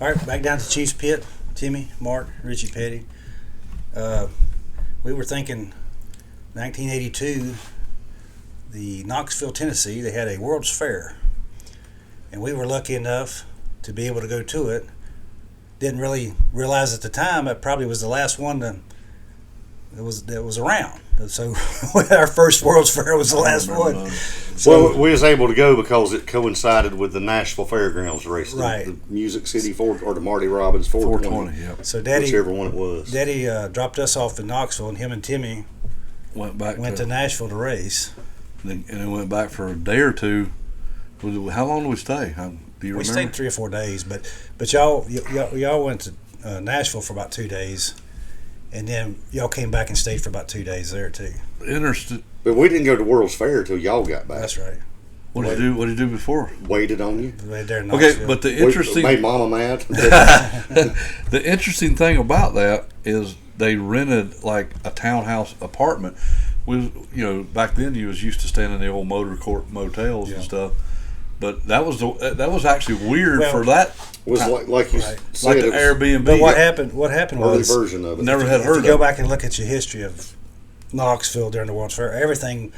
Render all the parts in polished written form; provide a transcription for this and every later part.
All right, back down to Chiefs Pit. Timmy, Mark, Richie, Petty. We were thinking 1982, the Knoxville, Tennessee, they had a World's Fair. And we were lucky enough to be able to go to it. Didn't really realize at the time it probably was the last one that was around. So our first World's Fair was the last one. So we was able to go because it coincided with the Nashville Fairgrounds race, right? The Music City or the Marty Robbins 420. Yep. So Daddy, whichever one it was. Daddy dropped us off in Knoxville, and him and Timmy went to Nashville to race. And then went back for a day or two. How long did we stay? Do you remember? We stayed 3 or 4 days, but y'all went to Nashville for about 2 days, and then y'all came back and stayed for about 2 days there too. Interesting. But we didn't go to World's Fair until y'all got back. That's right. What did you do before? Waited on you. Right there in Okay, Knoxville. but the interesting made Mama mad. the interesting thing about that is they rented like a townhouse apartment. Back then you was used to staying in the old motor court motels and stuff. But that was actually weird for that. Was like you right. said, like an Airbnb. But what happened early was version of it. Never had heard if of you go it. back and look at your history of Knoxville during the World's Fair, everything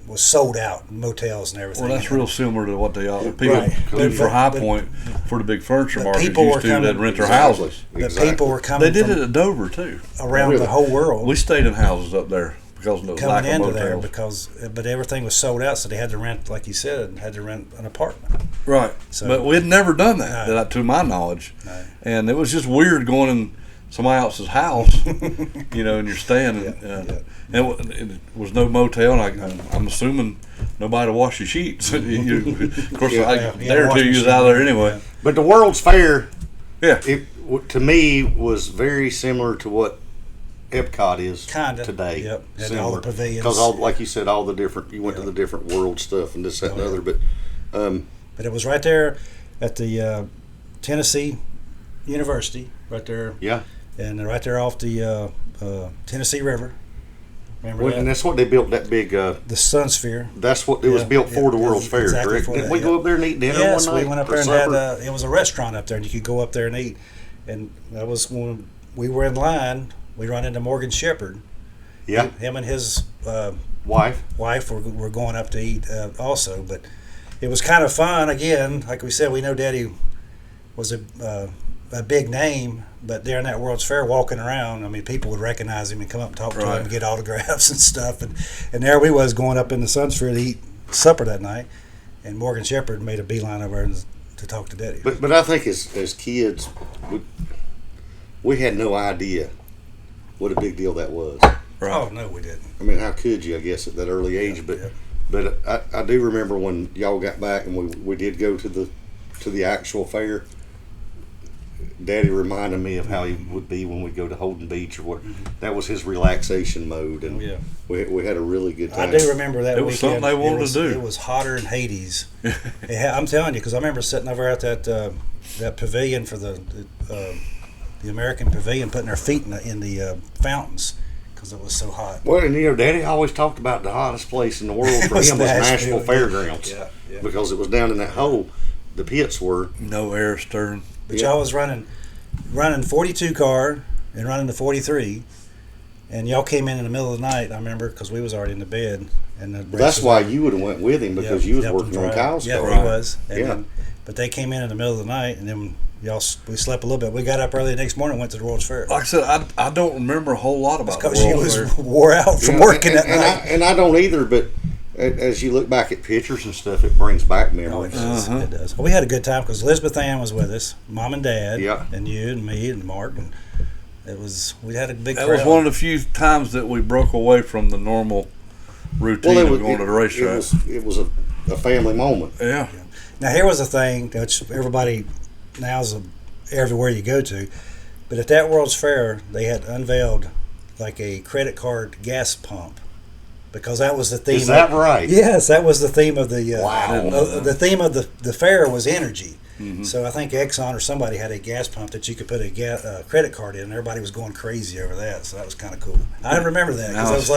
was sold out, motels and everything. Well, that's real similar to what people Right. for High Point for the big furniture markets people used were to. coming- They'd rent their Exactly. houses. The people were coming. They did from it at Dover too. around the whole world. We stayed in houses up there because of the lack coming of into there motels. but everything was sold out, so they had to rent, like you said, an apartment. Right. So- But we had never done that, No. to my knowledge. No. And it was just weird going in somebody else's house, and you're staying. It was no motel, and I'm assuming nobody to wash your sheets. Of course, a day or two you was out there anyway. But the World's Fair, Yeah. to me, was very similar to what Epcot is Kinda. today. Yep. And Similar. all the pavilions. Because, like you said, all the different, you went to the different world stuff and this, that, and the other. But But it was right there at the Tennessee University, right there. yeah. And right there off the Tennessee River. Remember Well, that? and that's what they built that big. The Sunsphere. That's what it was built for the World's Fair, exactly correct? for Didn't that, we go up there and eat dinner Yes, one night? we went up or there and had supper? it was a restaurant up there, and you could go up there and eat. And that was when we were in line. We run into Morgan Shepherd. Yeah. Him and his Wife. were going up to eat also, but it was kind of fun. Again, like we said, we know Daddy was a big name, but during that World's Fair, walking around, I mean, people would recognize him and come up and talk to him and get autographs and stuff. And there we was going up in the Sunsphere to eat supper that night, and Morgan Shepherd made a beeline over to talk to Daddy. But I think as kids, we had no idea what a big deal that was. Right. Oh no, we didn't. I mean, how could you? I guess at that early age, but I do remember when y'all got back and we did go to the actual fair. Daddy reminded me of how he would be when we go to Holden Beach or what. That was his relaxation mode, and we had a really good time. I do remember that It was weekend. something they wanted to do. It was hotter than Hades. I'm telling you, because I remember sitting over at that pavilion for the American Pavilion, putting our feet in the fountains because it was so hot. Well, and Daddy always talked about the hottest place in the world for him was Nashville Fairgrounds. Yeah. Because it was down in that hole. The pits were. No air stirring. But y'all was running 42 car and running the 43, and y'all came in the middle of the night. I remember because we was already in the bed, and That's why you would have went with him because you was working on Kyle's car. Yeah, he was. And Yeah. then, but they came in the middle of the night, and then we slept a little bit. We got up early the next morning and went to the World's Fair. Like I said, I don't remember a whole lot about the Because she World's Fair. was wore out from working that night. And I don't either, but as you look back at pictures and stuff, it brings back Oh, memories. it does. It does. Well, we had a good time because Elizabeth Ann was with us, Mom and Dad, Yeah. and you and me and Mark, and we had a big That crowd. was one of the few times that we broke away from the normal routine of going to the racetrack. It was a family moment. Yeah. Now here was a thing which everybody now's everywhere you go to, but at that World's Fair they had unveiled like a credit card gas pump. Because that was the theme. Is that right? Yes, that was the theme of the. Wow. The theme of the fair was energy. So I think Exxon or somebody had a gas pump that you could put a credit card in, and everybody was going crazy over that. So that was kind of cool. I remember that because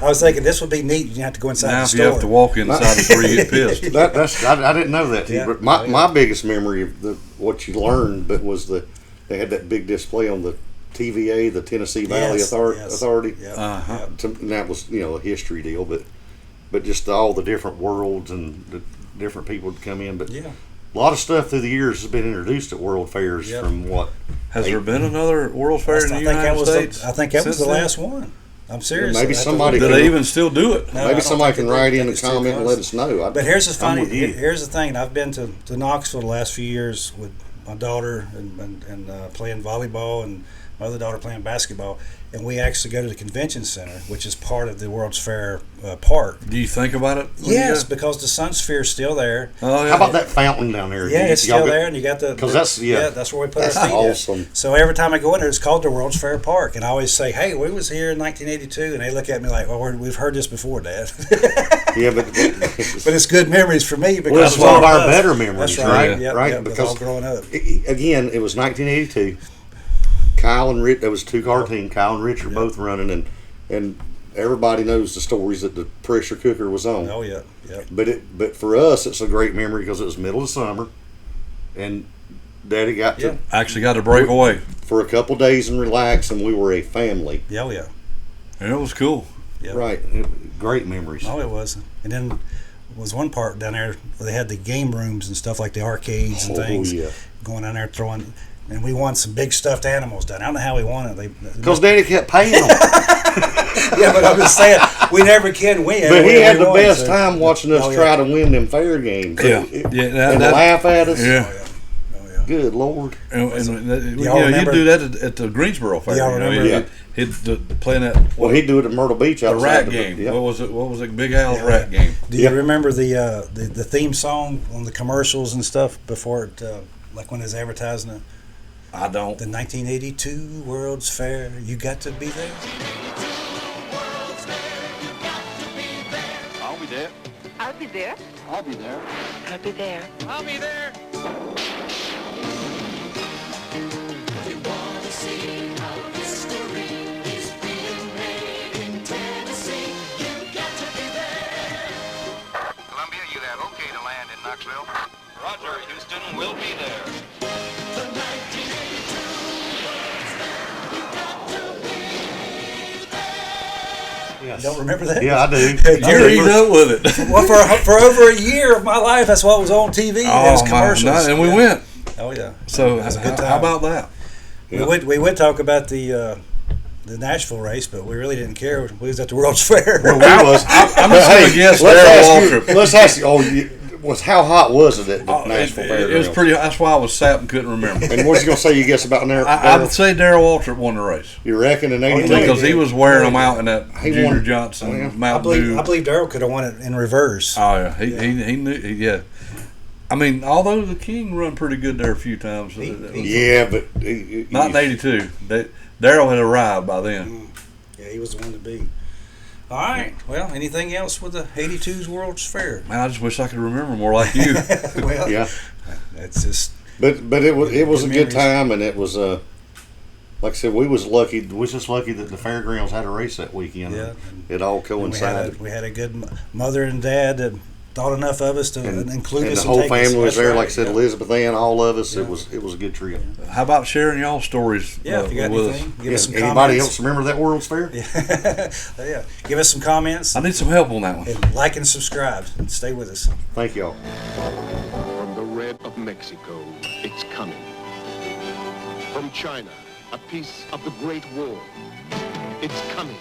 I was thinking this would be neat. You have to go inside Now the if store. you have to walk inside before you get pissed. I didn't know that. Yeah. But my biggest memory of what you learned, was they had that big display on the TVA, the Tennessee Valley Authority. Yeah. And that was a history deal, but just all the different worlds and the different people would come in. But Yeah. a lot of stuff through the years has been introduced at World Fairs from what? Has there been another World Fair in the United States? I think that was the since then? last one. I'm serious. Maybe somebody Do they even still do it? No, I maybe don't somebody think can they write do. in and comment and let us know. But here's the I'm with you. here's the thing. I've been to Knoxville the last few years with my daughter and playing volleyball, and my other daughter playing basketball, and we actually go to the convention center, which is part of the World's Fair park. Do you think about it? Yes, because the Sunsphere is still there. Oh, yeah. How about that fountain down there? Yeah, it's Y'all still got- there, and you got the Because that's that's where we put that's our feet. awesome. In. So every time I go in there, it's called the World's Fair Park, and I always say, "Hey, we was here in 1982," and they look at me like, "Oh, we've heard this before, Dad." Yeah, but But it's good memories for me because well, it's it's one of all our us. better memories, That's right? right. Yep, right, yep, with because all growing up. Again, it was 1982. Kyle and Rich, there was two car team. Kyle and Rich are both running, and everybody knows the stories that the pressure cooker was on. Oh yeah, yep. But for us, it's a great memory because it was middle of summer, and Daddy got to Actually got to break away. for a couple days and relax, and we were a family. Yeah, oh, yeah. And it was cool. Yep. Right, great memories. Oh, it was. And then was one part down there where they had the game rooms and stuff like the arcades and things. Yeah. Going down there throwing, and we won some big stuffed animals down there. I don't know how we won it. Because Daddy kept paying them. Yeah, but I'm just saying we never can win. But he We had the won, best so- time watching us Oh, yeah. try to win them fair games. Yeah. And That- laugh at us. Yeah. Oh yeah. Good Lord. And you remember- do that at the Greensboro Fair. Y'all you know, remember- he'd playing that Well, he'd do it at Myrtle Beach the outside. rat game. Yeah. What was it? What was it? Big Al's rat game. Do you remember the theme song on the commercials and stuff before it, like when it was advertising it? I don't. The 1982 World's Fair, you got to be there. I'll be there. I'll be there. I'll be there. I'll be there. I'll be there. Columbia, you have okay to land in Knoxville. Roger, Houston, we'll be there. Yes. Don't remember that? Yeah, I do. You're eating up with it. Well, for over a year of my life, that's what was on TV. It was commercials. And we Yeah. went. Oh yeah. So was a good how time. about that? We would talk about the Nashville race, but we really didn't care. We was at the World's Fair. Well, we was. I'm just going to guess let's Darryl ask Waltrip. you. Let's ask you. How hot was it at the It, Nashville it Fair? was pretty. That's why I was sap and couldn't remember. And what you gonna say? You guess about there? I would say Darryl Waltrip won the race You reckon in '82? did. because he was wearing them out in that He Junior won- Johnson oh, yeah. I Mountain Dew. believe Darryl could have won it in reverse. Oh yeah, he knew. Yeah, I mean, although the King run pretty good there a few times. Yeah, but Not in '82. Darryl had arrived by then. Yeah, he was the one to beat. All right. Well, anything else with the 82's World's Fair? Man, I just wish I could remember more like you. Well, yeah. it's just But it was a Good good memories. time, and it was like I said, we was lucky. We was just lucky that the fairgrounds had a race that weekend. Yeah. It all and coincided. we had a good mother and dad that thought enough of us to include And us. the whole take us. family was That's there. right, Like I said, yeah. Elizabeth Ann, all of us. Yeah. It was a good trip. How about sharing y'all stories? Yeah, if you got with anything, us? give us some Anybody comments. else remember that World's Fair? Yeah, give us some comments I need some help on that one. and like and subscribe and stay with us. Thank y'all. From the red of Mexico, it's coming. From China, a piece of the Great Wall, it's coming.